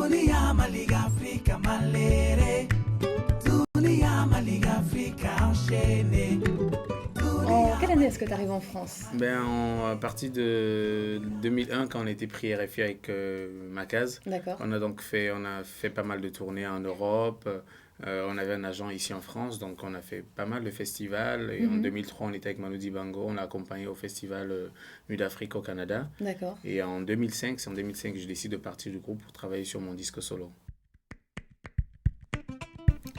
Dunia Maliga Africa Malere. Dunia Maliga Africa enchaînée. En quelle année est-ce que tu arrives en France? À partir de 2001, quand on était pris RFI avec Macaz, D'accord. on a fait pas mal de tournées en Europe. On avait un agent ici en France, donc on a fait pas mal de festivals. Et en 2003, on était avec Manu Dibango, on l'a accompagné au festival Nuit d'Afrique au Canada. D'accord. Et en 2005, c'est en 2005 que je décide de partir du groupe pour travailler sur mon disque solo.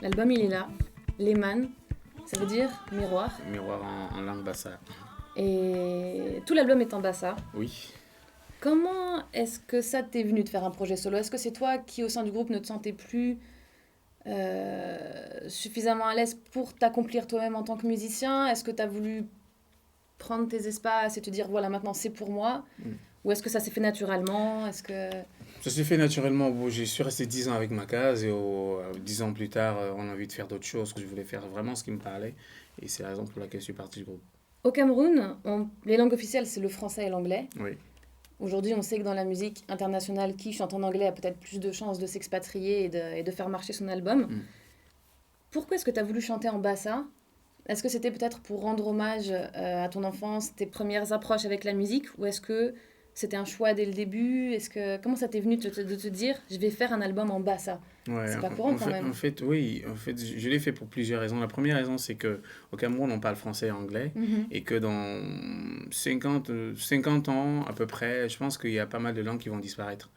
L'album, il est là. Lehman, ça veut dire miroir. Miroir en langue bassa. Et tout l'album est en bassa. Oui. Comment est-ce que ça t'est venu de faire un projet solo? Est-ce que c'est toi qui, au sein du groupe, ne te sentais plus suffisamment à l'aise pour t'accomplir toi-même en tant que musicien? Est-ce que tu as voulu prendre tes espaces et te dire, voilà, maintenant c'est pour moi? Ou est-ce que ça s'est fait naturellement? Est-ce que... Ça s'est fait naturellement. Bon, je suis resté 10 ans avec Macaz et 10 ans plus tard, on a envie de faire d'autres choses, que je voulais faire vraiment ce qui me parlait. Et c'est la raison pour laquelle je suis parti du groupe. Au Cameroun, les langues officielles, c'est le français et l'anglais. Oui. Aujourd'hui, on sait que dans la musique internationale, qui chante en anglais a peut-être plus de chances de s'expatrier et de faire marcher son album. Pourquoi est-ce que tu as voulu chanter en bassa? Est-ce que c'était peut-être pour rendre hommage à ton enfance, tes premières approches avec la musique? Ou est-ce que c'était un choix dès le début? Comment ça t'est venu de te dire, je vais faire un album en bassa? Ouais, c'est pas courant quand même. En fait, je l'ai fait pour plusieurs raisons. La première raison, c'est qu'au Cameroun, on parle français et anglais. Et que dans 50 ans, à peu près, je pense qu'il y a pas mal de langues qui vont disparaître.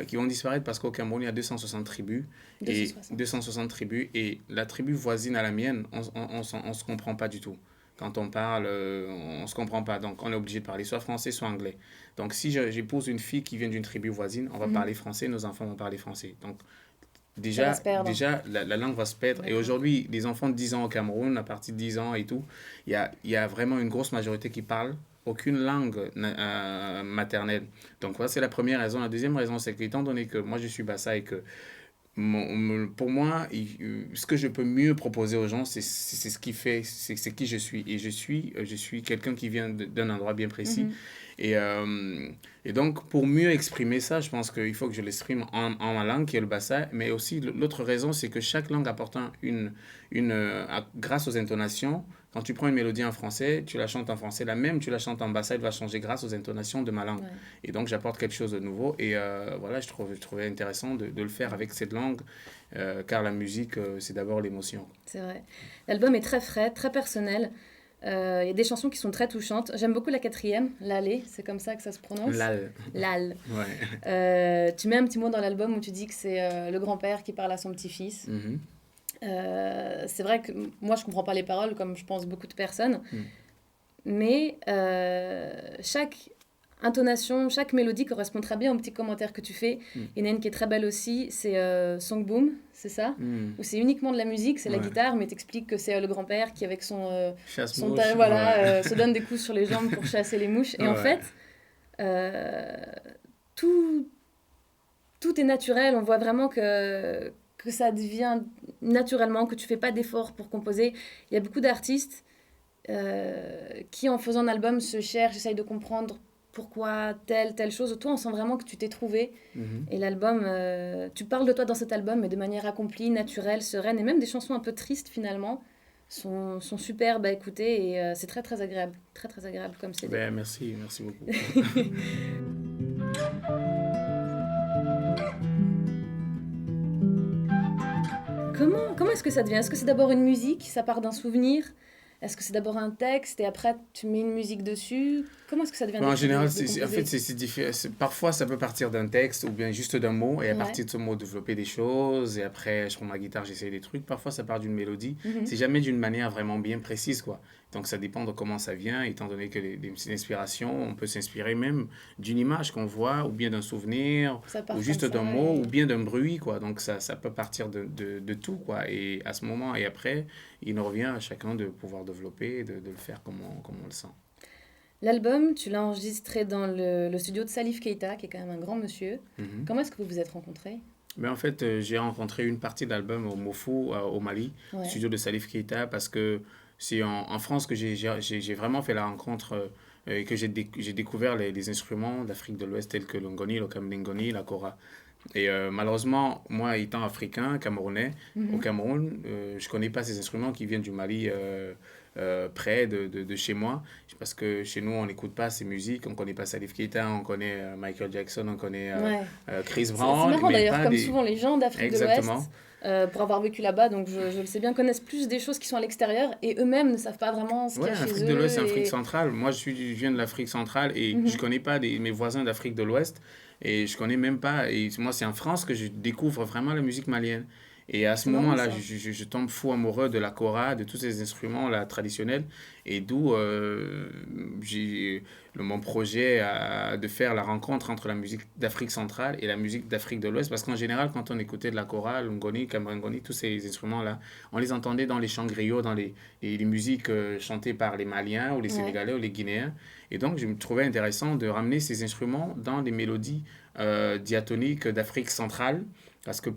Qui vont disparaître parce qu'au Cameroun, il y a 260 tribus. 260 tribus. Et la tribu voisine à la mienne, on se comprend pas du tout. Quand on parle, on se comprend pas. Donc, on est obligé de parler soit français, soit anglais. Donc, si j'épouse une fille qui vient d'une tribu voisine, on va parler français, nos enfants vont parler français. Donc, déjà, la langue va se perdre. D'accord. Et aujourd'hui, les enfants de 10 ans au Cameroun, à partir de 10 ans et tout, il y a vraiment une grosse majorité qui parle aucune langue maternelle. Donc, voilà, c'est la première raison. La deuxième raison, c'est qu'étant donné que moi, je suis bassa et que pour moi, ce que je peux mieux proposer aux gens, c'est ce qui fait, c'est qui je suis. Et je suis quelqu'un qui vient d'un endroit bien précis. Et donc, pour mieux exprimer ça, je pense qu'il faut que je l'exprime en ma langue, qui est le bassa. Mais aussi, l'autre raison, c'est que chaque langue apportant grâce aux intonations, quand tu prends une mélodie en français, tu la chantes en français, la même, tu la chantes en bassa, elle va changer grâce aux intonations de ma langue. Ouais. Et donc, j'apporte quelque chose de nouveau. Et voilà, je trouvais intéressant de le faire avec cette langue, car la musique, c'est d'abord l'émotion. C'est vrai. L'album est très frais, très personnel. Il y a des chansons qui sont très touchantes. J'aime beaucoup la quatrième, Lalé, c'est comme ça que ça se prononce. Lal. Ouais. Tu mets un petit mot dans l'album où tu dis que c'est le grand-père qui parle à son petit-fils. C'est vrai que moi je comprends pas les paroles comme je pense beaucoup de personnes, mais chaque intonation, chaque mélodie correspond très bien au petit commentaire que tu fais. Il y en a une qui est très belle aussi, c'est Song Boom, c'est ça, où c'est uniquement de la musique, c'est la guitare, mais t'expliques que c'est le grand-père qui avec son se donne des coups sur les jambes pour chasser les mouches. Et en fait, tout est naturel, on voit vraiment que ça devient naturellement, que tu fais pas d'efforts pour composer. Il y a beaucoup d'artistes qui, en faisant un album, se cherchent, essayent de comprendre pourquoi telle chose. Toi, on sent vraiment que tu t'es trouvé. Et l'album, tu parles de toi dans cet album, mais de manière accomplie, naturelle, sereine. Et même des chansons un peu tristes, finalement, sont superbes à écouter. Et c'est très, très agréable. Très, très agréable comme CD. Merci beaucoup. Comment est-ce que ça devient? Est-ce que c'est d'abord une musique, ça part d'un souvenir? Est-ce que c'est d'abord un texte et après tu mets une musique dessus? Comment est-ce que ça devient? En général, c'est différent. Parfois, ça peut partir d'un texte ou bien juste d'un mot, et à partir de ce mot, développer des choses. Et après, je prends ma guitare, j'essaye des trucs. Parfois, ça part d'une mélodie. C'est jamais d'une manière vraiment bien précise, quoi. Donc, ça dépend de comment ça vient, étant donné que les inspirations, on peut s'inspirer même d'une image qu'on voit, ou bien d'un souvenir, ou juste d'un mot, ou bien d'un bruit, quoi. Donc, ça peut partir de tout, quoi. Et à ce moment, et après, il nous revient à chacun de pouvoir développer, de le faire comme on le sent. L'album, tu l'as enregistré dans le studio de Salif Keita, qui est quand même un grand monsieur. Comment est-ce que vous vous êtes rencontrés? Mais en fait, j'ai rencontré une partie de l'album au Mofu, au Mali, studio de Salif Keita, parce que c'est en France que j'ai vraiment fait la rencontre et que j'ai découvert les instruments d'Afrique de l'Ouest tels que le ngoni, le kamlingoni, la kora. Et malheureusement, moi étant africain, camerounais, au Mhm. Cameroun, je connais pas ces instruments qui viennent du Mali près de chez moi. Parce que chez nous, on n'écoute pas ces musiques. On connaît pas Salif Keita, on connaît Michael Jackson, on connaît Ouais. Chris C'est Brown, marrant mais d'ailleurs, pas comme des... souvent les gens d'Afrique de Exactement. l'Ouest, pour avoir vécu là-bas, donc je le sais bien, connaissent plus des choses qui sont à l'extérieur et eux-mêmes ne savent pas vraiment ce qu'il Ouais, y a chez Afrique de l'Ouest eux. et Afrique Et... centrale. Moi, je viens de l'Afrique centrale et je Mhm. connais pas mes voisins d'Afrique de l'Ouest et je connais même pas. Et moi, c'est en France que je découvre vraiment la musique malienne. Et à ce C'est marrant moment-là, ça. je tombe fou amoureux de la kora, de tous ces instruments là traditionnels et d'où j'ai mon projet de faire la rencontre entre la musique d'Afrique centrale et la musique d'Afrique de l'Ouest. Parce qu'en général, quand on écoutait de la kora, le ngoni, camerangoni, tous ces instruments-là, on les entendait dans les chants griots, dans les musiques chantées par les Maliens ou les Ouais, Sénégalais ou les Guinéens. Et donc, je me trouvais intéressant de ramener ces instruments dans des mélodies diatoniques d'Afrique centrale. Parce que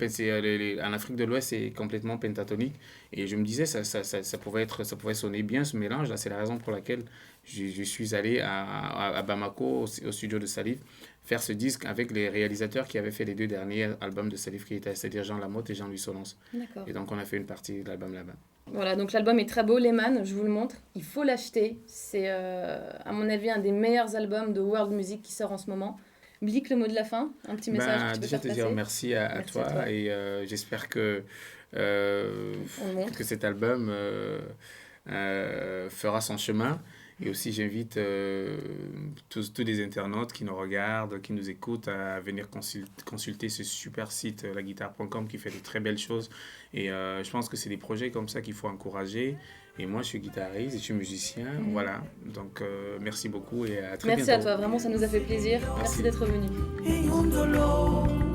en Afrique de l'Ouest, c'est complètement pentatonique. Et je me disais, ça pouvait sonner bien ce mélange. Là, c'est la raison pour laquelle je suis allé à Bamako, au studio de Salif, faire ce disque avec les réalisateurs qui avaient fait les deux derniers albums de Salif Keita, c'est-à-dire Jean Lamotte et Jean-Louis Solence. d'accord. Et donc, on a fait une partie de l'album là-bas. Voilà, donc l'album est très beau, Lehman, je vous le montre. Il faut l'acheter. C'est, à mon avis, un des meilleurs albums de world music qui sort en ce moment. Blick, le mot de la fin, un petit message que tu peux Déjà faire te dire passer. merci à Merci à toi toi. et j'espère euh, On le montre. que cet album fera son chemin. Et aussi, j'invite tous les internautes qui nous regardent, qui nous écoutent à venir consulter ce super site, laguitare.com, qui fait de très belles choses. Et je pense que c'est des projets comme ça qu'il faut encourager. Et moi, je suis guitariste et je suis musicien. Mhm. Voilà. Donc, merci beaucoup et à très Merci à bientôt. toi, vraiment, ça nous a fait plaisir. Merci Merci. d'être venu. Ingundolo